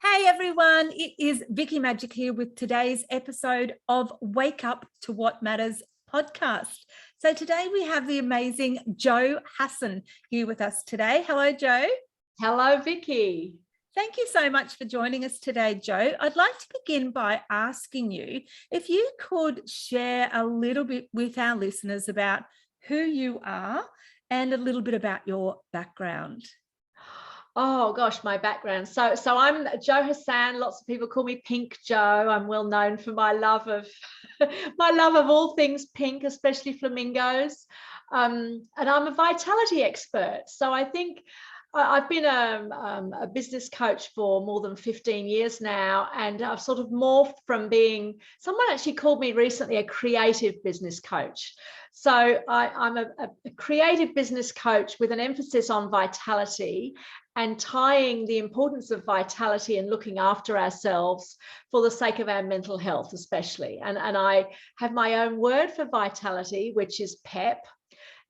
Hey everyone, it is Vickie Magic here with today's episode of Wake Up to What Matters podcast. So today we have the amazing Jo Hassan here with us today. Hello, Jo. Hello, Vickie. Thank you so much for joining us today, Jo. I'd like to begin by asking you if you could share a little bit with our listeners about who you are and a little bit about your background. Oh gosh, my background. So I'm Jo Hassan. Lots of people call me Pink Jo. I'm well known for my love of all things pink, especially flamingos. And I'm a vitality expert. So I think I've been a business coach for more than 15 years now, and I've sort of morphed from being, someone actually called me recently a creative business coach. So I'm a creative business coach with an emphasis on vitality and tying the importance of vitality and looking after ourselves for the sake of our mental health, especially. And I have my own word for vitality, which is PEPP.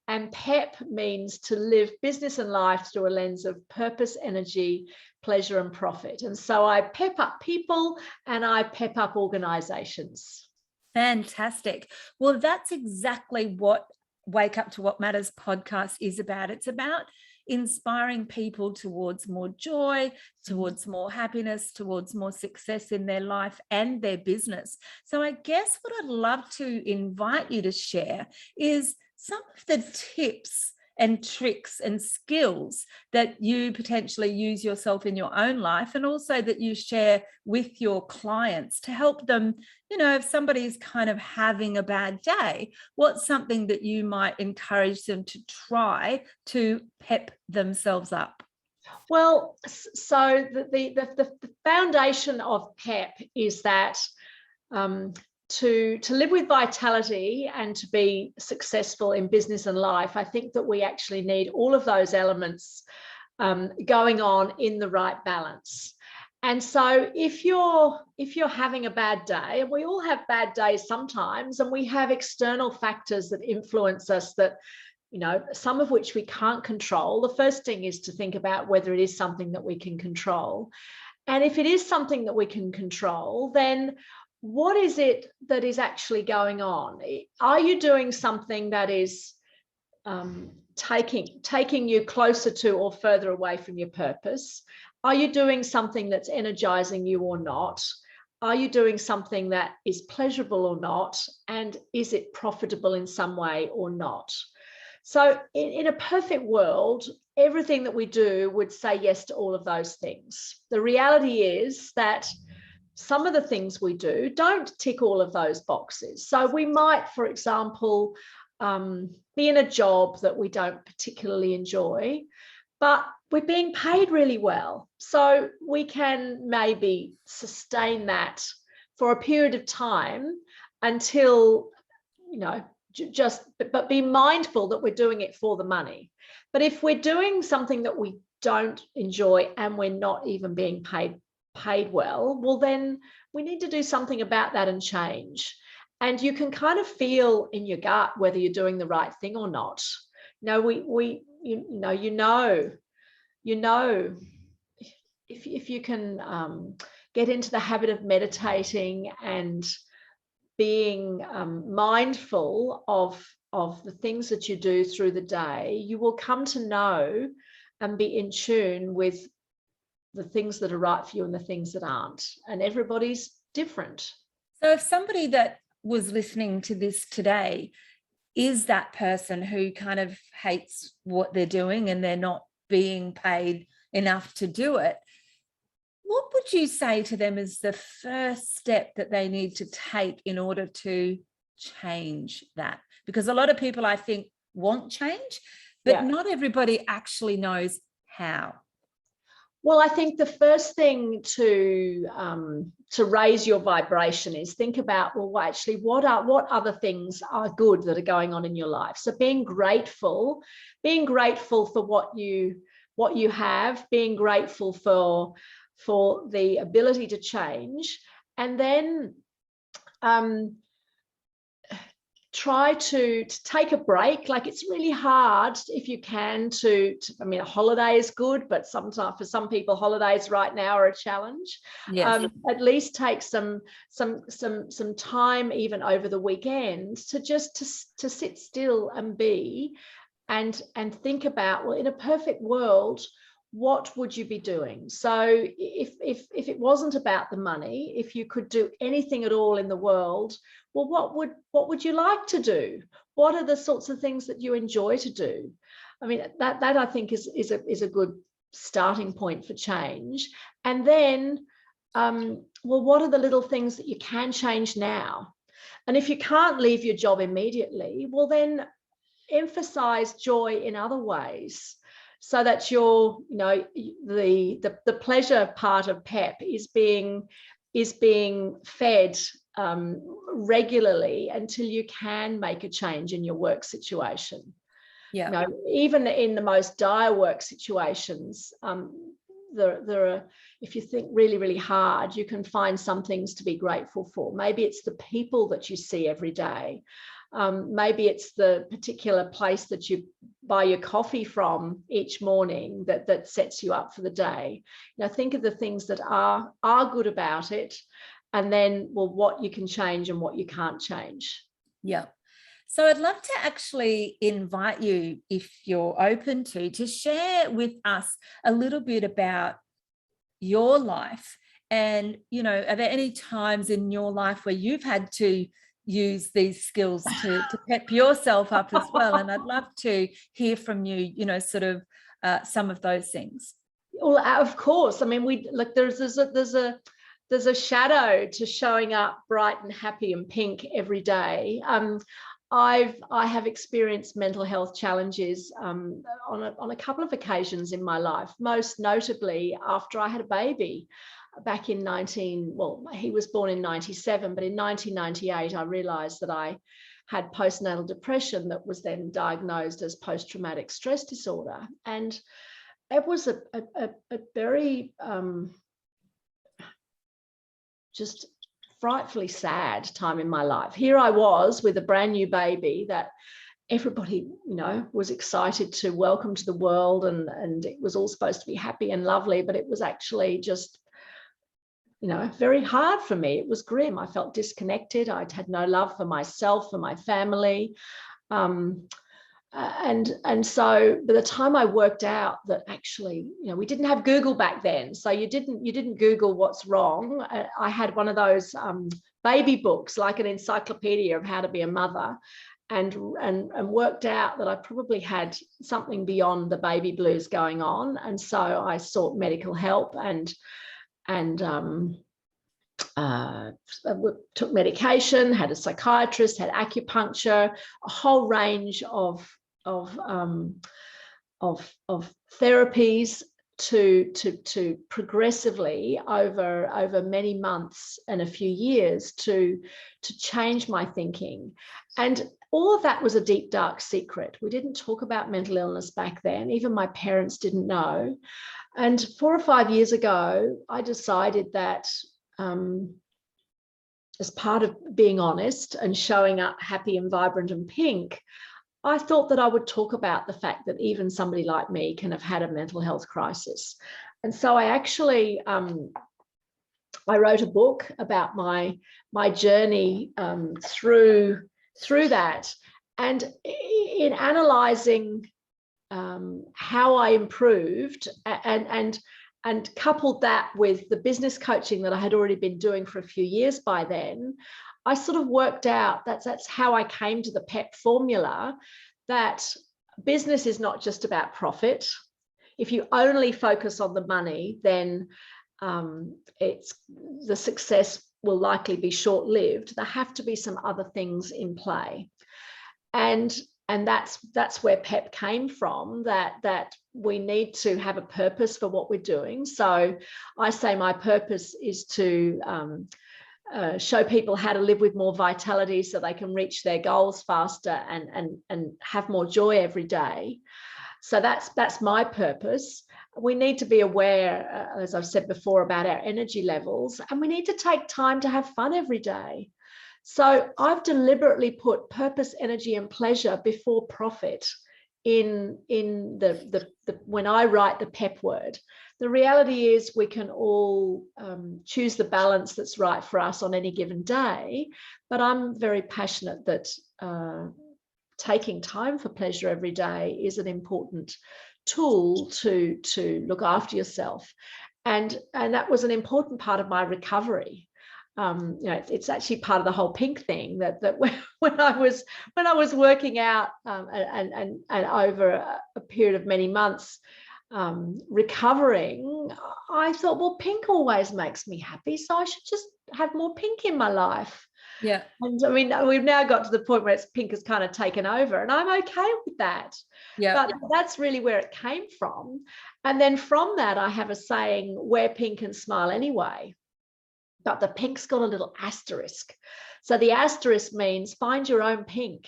And PEPP means to live business and life through a lens of purpose, energy, pleasure, and profit. And so I pep up people and I pep up organizations. Fantastic. Well, that's exactly what Wake Up to What Matters podcast is about. It's about inspiring people towards more joy, towards more happiness, towards more success in their life and their business. So I guess what I'd love to invite you to share is some of the tips and tricks and skills that you potentially use yourself in your own life, and also that you share with your clients to help them, if somebody's kind of having a bad day, what's something that you might encourage them to try to pep themselves up? Well, so the foundation of PEPP is that to live with vitality and to be successful in business and life, I think that we actually need all of those elements going on in the right balance. And so if you're having a bad day, and we all have bad days sometimes, and we have external factors that influence us that, some of which we can't control, the first thing is to think about whether it is something that we can control. And if it is something that we can control, then what is it that is actually going on? Are you doing something that is taking you closer to or further away from your purpose? Are you doing something that's energizing you or not? Are you doing something that is pleasurable or not? And is it profitable in some way or not? So in a perfect world, everything that we do would say yes to all of those things. The reality is that some of the things we do don't tick all of those boxes. So we might, for example, be in a job that we don't particularly enjoy, but we're being paid really well. So we can maybe sustain that for a period of time until, but be mindful that we're doing it for the money. But if we're doing something that we don't enjoy and we're not even being paid well, then we need to do something about that and change. And you can kind of feel in your gut whether you're doing the right thing or not. If you can get into the habit of meditating and being mindful of the things that you do through the day, you will come to know and be in tune with the things that are right for you and the things that aren't. And everybody's different. So if somebody that was listening to this today is that person who kind of hates what they're doing and they're not being paid enough to do it, what would you say to them is the first step that they need to take in order to change that? Because a lot of people, I think, want change, but not everybody actually knows how. Well, I think the first thing to raise your vibration is think about, well, actually, what other things are good that are going on in your life? So being grateful for what you have, being grateful for the ability to change, and then try to take a break. Like, it's really hard if you can I mean, a holiday is good, but sometimes for some people holidays right now are a challenge. Yes. At least take some time, even over the weekend, to just to sit still and be, and think about, well, in a perfect world, what would you be doing? So if it wasn't about the money, if you could do anything at all in the world, well, what would you like to do? What are the sorts of things that you enjoy to do? I mean, that I think is a good starting point for change. And then, well, what are the little things that you can change now? And if you can't leave your job immediately, well, then emphasize joy in other ways, so that you're, you know, the pleasure part of PEPP is being fed regularly until you can make a change in your work situation. Yeah. You know, even in the most dire work situations, there are, if you think really, really hard, you can find some things to be grateful for. Maybe it's the people that you see every day. Maybe it's the particular place that you buy your coffee from each morning that sets you up for the day. You know, think of the things that are good about it, and then, well, what you can change and what you can't change. Yeah. So I'd love to actually invite you, if you're open to share with us a little bit about your life. And, you know, are there any times in your life where you've had to use these skills to pep yourself up as well? And I'd love to hear from you, you know, sort of some of those things. Well, of course. I mean, there's a shadow to showing up bright and happy and pink every day. I have experienced mental health challenges on a couple of occasions in my life, most notably after I had a baby back in he was born in 97, but in 1998, I realized that I had postnatal depression that was then diagnosed as post-traumatic stress disorder. And it was a very just frightfully sad time in my life. Here I was with a brand new baby that everybody, you know, was excited to welcome to the world, and it was all supposed to be happy and lovely, but it was actually just, you know, very hard for me. It was grim. I felt disconnected. I'd had no love for myself, for my family. And so by the time I worked out that actually, you know, we didn't have Google back then, so you didn't Google what's wrong. I had one of those baby books, like an encyclopedia of how to be a mother, and worked out that I probably had something beyond the baby blues going on. And so I sought medical help and took medication, had a psychiatrist, had acupuncture, a whole range of therapies to progressively over many months and a few years to change my thinking. And all of that was a deep, dark secret. We didn't talk about mental illness back then. Even my parents didn't know. And 4 or 5 years ago, I decided that as part of being honest and showing up happy and vibrant and pink, I thought that I would talk about the fact that even somebody like me can have had a mental health crisis. And so I actually, I wrote a book about my journey through that. And in analysing how I improved and coupled that with the business coaching that I had already been doing for a few years by then, I sort of worked out that's how I came to the PEPP formula, that business is not just about profit. If you only focus on the money, then the success will likely be short-lived. There have to be some other things in play. And that's where PEPP came from, that we need to have a purpose for what we're doing. So I say my purpose is to show people how to live with more vitality so they can reach their goals faster and have more joy every day. So that's my purpose. We need to be aware, as I've said before, about our energy levels, and we need to take time to have fun every day. So I've deliberately put purpose, energy, and pleasure before profit in the when I write the PEPP word. The reality is we can all choose the balance that's right for us on any given day, but I'm very passionate that taking time for pleasure every day is an important tool to look after yourself, and that was an important part of my recovery. It's actually part of the whole pink thing that when I was working out and over a period of many months recovering, I thought, well, pink always makes me happy, so I should just have more pink in my life. Yeah. And I mean, we've now got to the point where pink has kind of taken over, and I'm okay with that. Yeah. But that's really where it came from. And then from that, I have a saying, wear pink and smile anyway. But the pink's got a little asterisk. So the asterisk means find your own pink.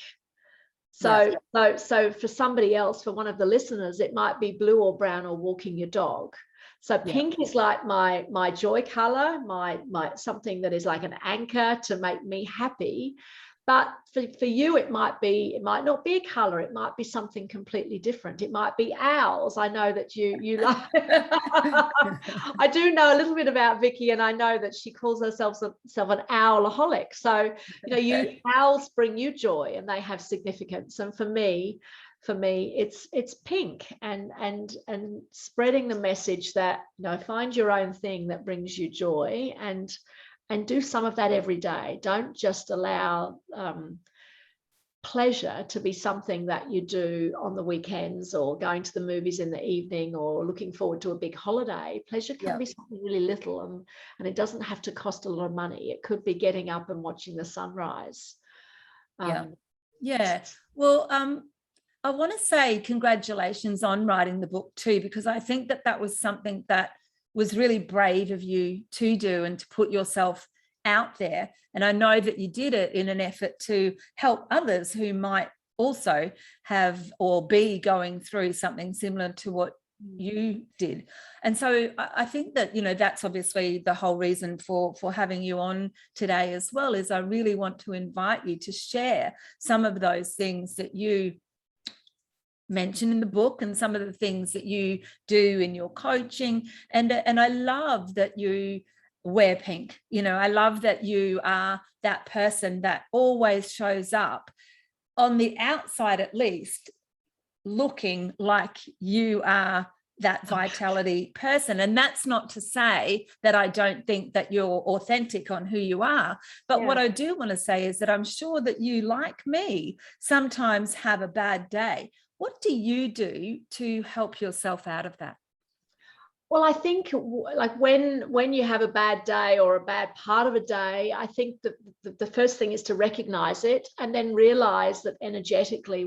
So for somebody else, for one of the listeners, it might be blue or brown or walking your dog. So pink is like my joy color, my something that is like an anchor to make me happy. But for you, it might not be a color. It might be something completely different. It might be owls. I know that you like. I do know a little bit about Vickie, and I know that she calls herself an owlaholic. So owls bring you joy, and they have significance. And for me, it's pink, and spreading the message that find your own thing that brings you joy, and do some of that every day. Don't just allow pleasure to be something that you do on the weekends, or going to the movies in the evening, or looking forward to a big holiday. Pleasure can be something really little, and it doesn't have to cost a lot of money. It could be getting up and watching the sunrise. Well, I want to say congratulations on writing the book too, because I think that was something that was really brave of you to do, and to put yourself out there. And I know that you did it in an effort to help others who might also have or be going through something similar to what you did. And so I think that that's obviously the whole reason for having you on today as well, is I really want to invite you to share some of those things that you mention in the book, and some of the things that you do in your coaching. And I love that you wear pink. I love that you are that person that always shows up on the outside, at least, looking like you are that vitality person. And that's not to say that I don't think that you're authentic on who you are. But what I do want to say is that I'm sure that you, like me, sometimes have a bad day. What do you do to help yourself out of that? Well, I think like when you have a bad day or a bad part of a day, I think that the first thing is to recognize it, and then realize that energetically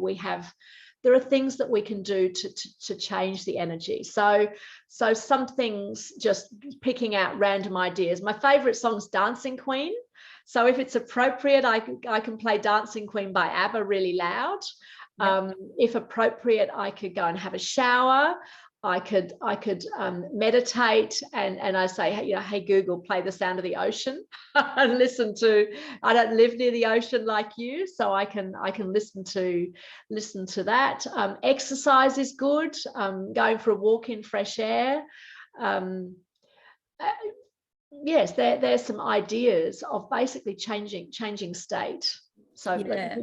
there are things that we can do to change the energy. So some things, just picking out random ideas. My favorite song is Dancing Queen. So if it's appropriate, I can play Dancing Queen by ABBA really loud. If appropriate, I could go and have a shower. I could meditate, and I say, hey Google, play the sound of the ocean, and listen to. I don't live near the ocean like you, so I can listen to that. Exercise is good. Going for a walk in fresh air. Yes, there's some ideas of basically changing state. So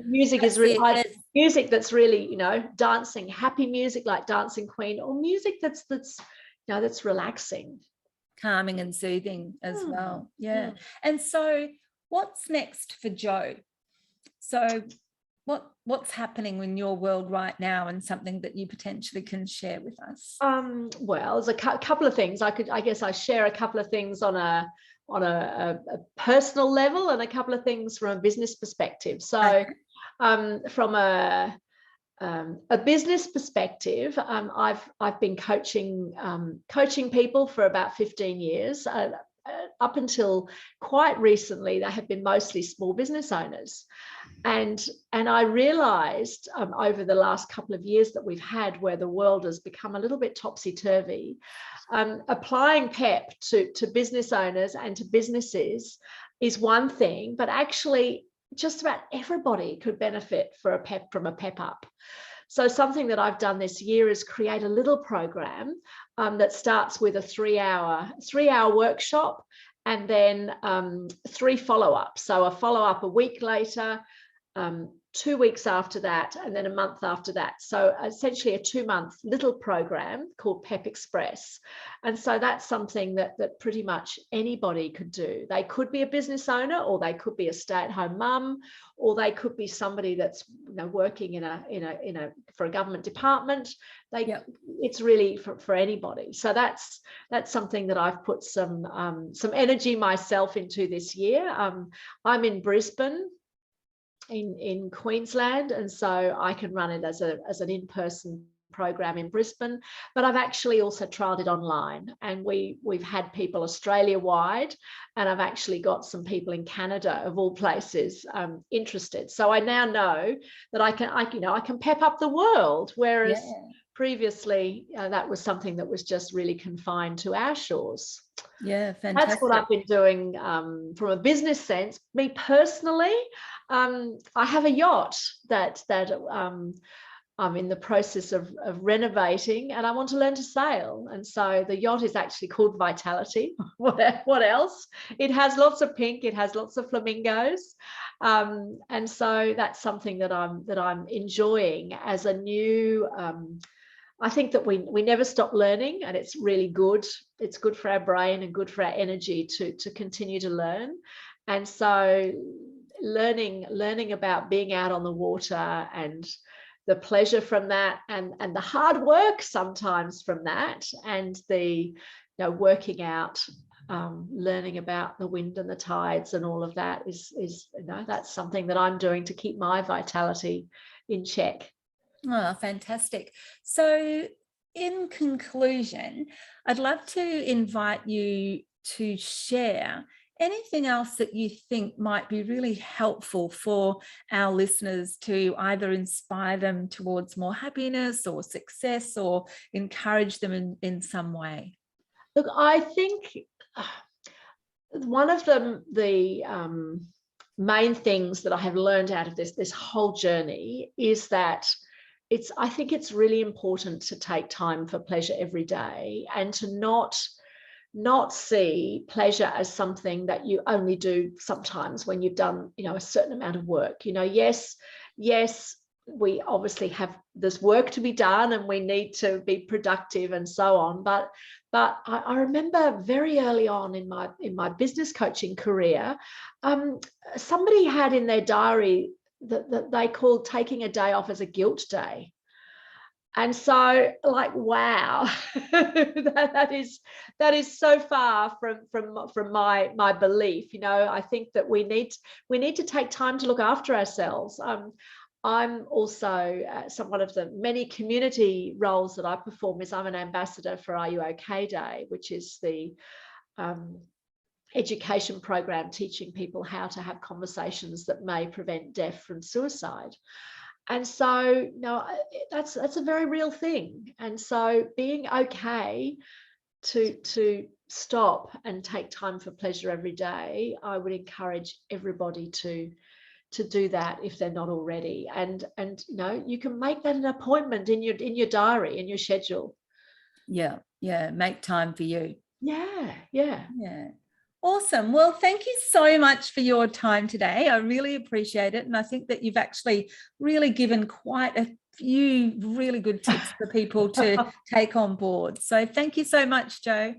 music is really music that's really dancing, happy music like Dancing Queen, or music that's relaxing, calming and soothing as well. And so what's next for Jo? So what's happening in your world right now, and something that you potentially can share with us? Well, there's a couple of things. I guess I share a couple of things on a personal level, and a couple of things from a business perspective. So from a business perspective, I've been coaching people for about 15 years. Up until quite recently, they have been mostly small business owners. And I realized over the last couple of years that we've had, where the world has become a little bit topsy-turvy, applying PEPP to business owners and to businesses is one thing, but actually just about everybody could benefit from a PEPP up. So something that I've done this year is create a little program that starts with a three-hour workshop, and then 3 follow-ups. So a follow-up a week later, 2 weeks after that, and then a month after that. So essentially a 2-month little program called PEPP Express. And so that's something that pretty much anybody could do. They could be a business owner, or they could be a stay-at-home mum, or they could be somebody that's working in a for a government department. It's really for anybody. So that's something that I've put some energy myself into this year. I'm in Brisbane, in Queensland, and so I can run it as an in-person program in Brisbane, but I've actually also trialed it online, and we've had people Australia-wide, and I've actually got some people in Canada, of all places, interested. So I now know that I can pep up the world, whereas previously that was something that was just really confined to our shores. Yeah, fantastic. That's what I've been doing from a business sense. Me personally, I have a yacht that I'm in the process of renovating, and I want to learn to sail. And so the yacht is actually called Vitality. What else? It has lots of pink. It has lots of flamingos, and so that's something that I'm enjoying as a new. I think that we never stop learning, and it's really good. It's good for our brain and good for our energy to continue to learn. And so learning about being out on the water, and the pleasure from that, and the hard work sometimes from that, and the working out, learning about the wind and the tides and all of that is that's something that I'm doing to keep my vitality in check. Oh, fantastic. So in conclusion, I'd love to invite you to share anything else that you think might be really helpful for our listeners to either inspire them towards more happiness or success, or encourage them in some way. Look, I think one of the main things that I have learned out of this whole journey is that I think it's really important to take time for pleasure every day, and to not see pleasure as something that you only do sometimes when you've done a certain amount of work. Yes, we obviously have this work to be done, and we need to be productive and so on, but I remember very early on in my business coaching career, somebody had in their diary that they called taking a day off as a guilt day. And so, like, wow, that is so far from my belief. I think that we need to take time to look after ourselves. I'm also one of the many community roles that I perform is I'm an ambassador for Are You OK Day, which is the education program teaching people how to have conversations that may prevent death from suicide. And so, that's a very real thing. And so being okay to stop and take time for pleasure every day, I would encourage everybody to do that if they're not already. And you can make that an appointment in your diary, in your schedule. Yeah, make time for you. Yeah. Awesome. Well, thank you so much for your time today. I really appreciate it. And I think that you've actually really given quite a few really good tips for people to take on board. So thank you so much, Jo.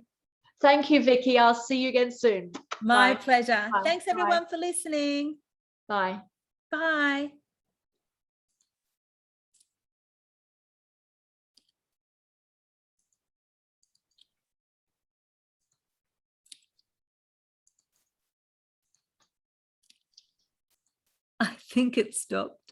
Thank you, Vickie. I'll see you again soon. My pleasure. Bye. Thanks, everyone, for listening. Bye. Bye. I think it stopped.